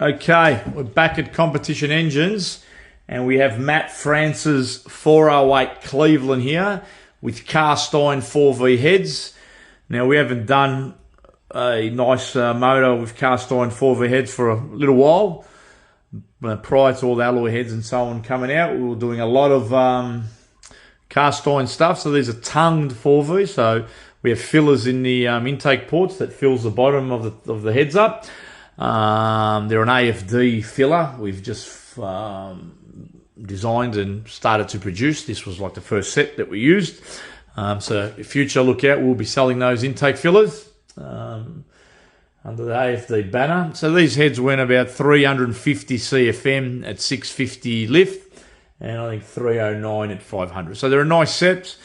Okay, we're back at Competition Engines, and we have Matt France's 408 Cleveland here with cast iron 4V heads. Now, we haven't done a nice motor with cast iron 4V heads for a little while. Prior to all the alloy heads and so on coming out, we were doing a lot of cast iron stuff. So these are tongued 4V, so we have fillers in the intake ports that fills the bottom of the heads up. They're an AFD filler. We've just designed and started to produce. This was like the first set that we used. So future look out, we'll be selling those intake fillers under the AFD banner. So these heads went about 350 CFM at 650 lift, and I think 309 at 500. So they're a nice set.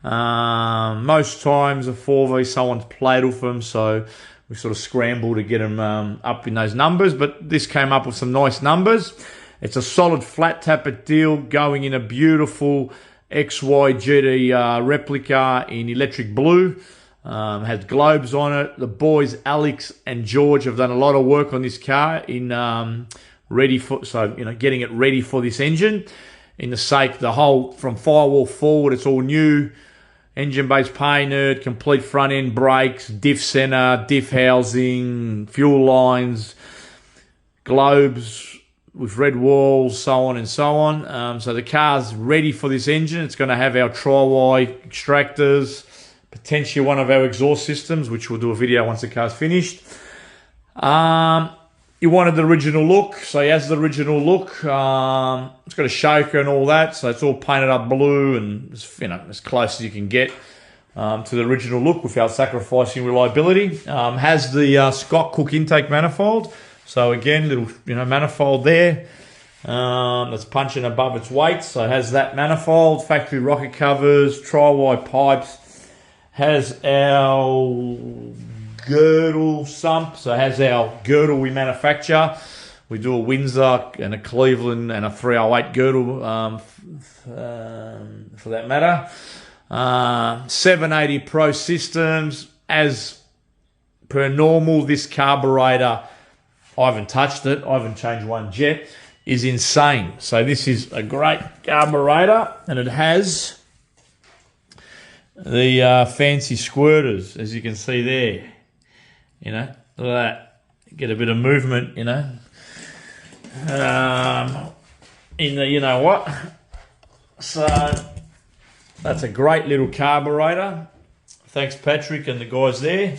Most times a 4V, someone's played with them, so we sort of scramble to get them up in those numbers, but this came up with some nice numbers. It's a solid flat tappet deal going in a beautiful XY GT replica in electric blue. Has globes on it. The boys Alex and George have done a lot of work on this car in getting it ready for this engine. In the whole from firewall forward, it's all new. Engine base painted, complete front end brakes, diff center, diff housing, fuel lines, globes with red walls, so on and so on. So the car's ready for this engine. It's going to have our tri-Y extractors, potentially one of our exhaust systems, which we'll do a video once the car's finished. You wanted the original look, so he has the original look. It's got a shaker and all that, so it's all painted up blue and as close as you can get to the original look without sacrificing reliability. Has the Scott Cook intake manifold, so again, little manifold there that's punching above its weight. So it has that manifold, factory rocket covers, tri-Y pipes. Has our girdle sump, so it has our girdle we manufacture. We do a Windsor and a Cleveland and a 308 girdle for that matter. 780 Pro systems. As per normal, this carburetor, I haven't touched it, I haven't changed one jet, is insane. So this is a great carburetor, and it has the fancy squirters, as you can see there. Look at that. Get a bit of movement, in the, So that's a great little carburetor. Thanks, Patrick and the guys there.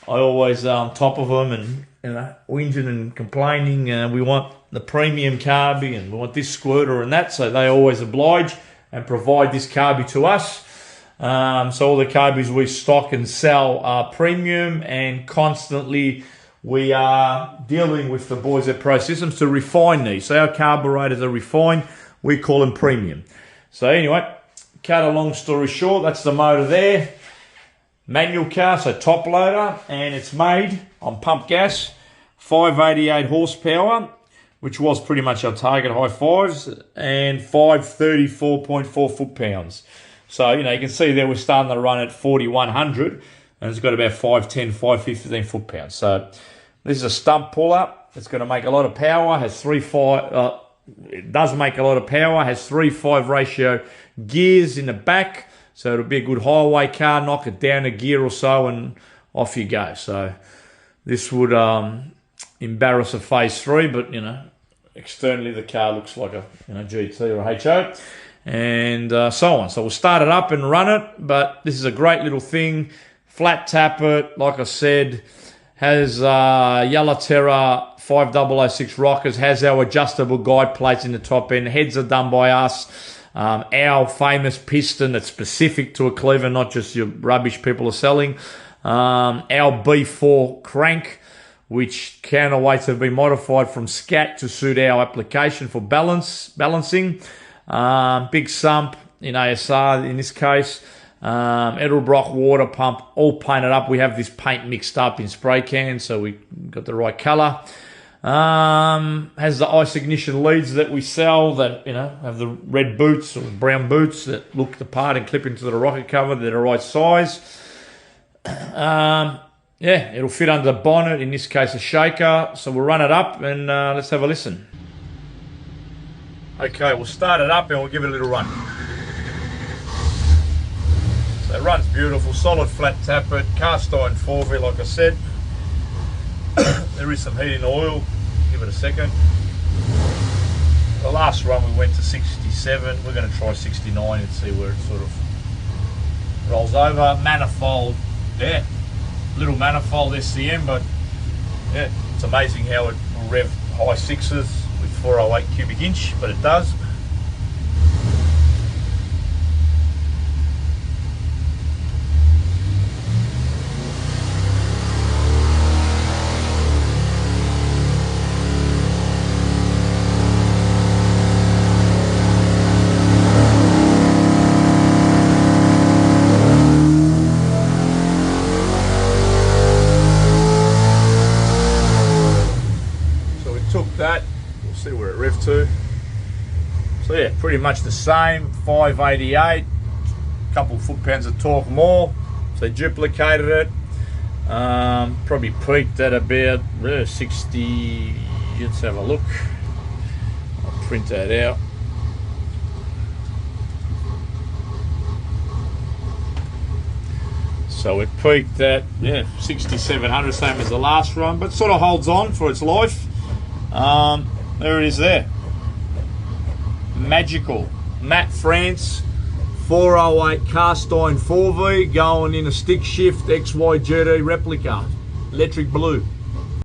I always top of them and, whinging and complaining. We want the premium carby and we want this squirter and that. So they always oblige and provide this carby to us. So all the carbies we stock and sell are premium, and constantly we are dealing with the boys at Pro Systems to refine these. So our carburetors are refined, we call them premium. So anyway, cut a long story short, that's the motor there. Manual car, so top loader, and it's made on pump gas, 588 horsepower, which was pretty much our target, high fives, and 534.4 foot-pounds. So, you can see there we're starting to run at 4,100, and it's got about 510, 515 foot-pounds. So this is a stump puller. It's going to make a lot of power, has it does make a lot of power, has 3:5 ratio gears in the back. So it'll be a good highway car, knock it down a gear or so, and off you go. So this would embarrass a phase 3, but, externally the car looks like a GT or a HO. And so on. So we'll start it up and run it, but this is a great little thing. Flat tappet, like I said, has Yellow Terra 5006 rockers, has our adjustable guide plates in the top end. Heads are done by us. Our famous piston that's specific to a Cleveland, not just your rubbish people are selling. Our B4 crank, which counterweights have been modified from scat to suit our application for balancing. Big sump in ASR in this case. Edelbrock water pump, all painted up. We have this paint mixed up in spray cans, so we got the right colour. Has the ice ignition leads that we sell that, have the red boots or brown boots that look the part and clip into the rocket cover. They're the right size. yeah, it'll fit under the bonnet, in this case a shaker. So we'll run it up and let's have a listen. Okay, we'll start it up and we'll give it a little run. So it runs beautiful, solid flat tappet, cast iron 4V like I said. There is some heating oil, give it a second. The last run we went to 67, we're going to try 69 and see where it sort of rolls over. Manifold, yeah, little manifold SCM, but yeah, it's amazing how it will rev high sixes with 408 cubic inch, but it does. That, we'll see where it revved to. So yeah, pretty much the same, 588, couple foot-pounds of torque more, so they duplicated it. Probably peaked at about 60, let's have a look, I'll print that out. So it peaked at 6,700, same as the last run, but sort of holds on for its life. There it is there. Magical. Matt France 408 cast iron 4V going in a stick shift XY GT replica. Electric blue.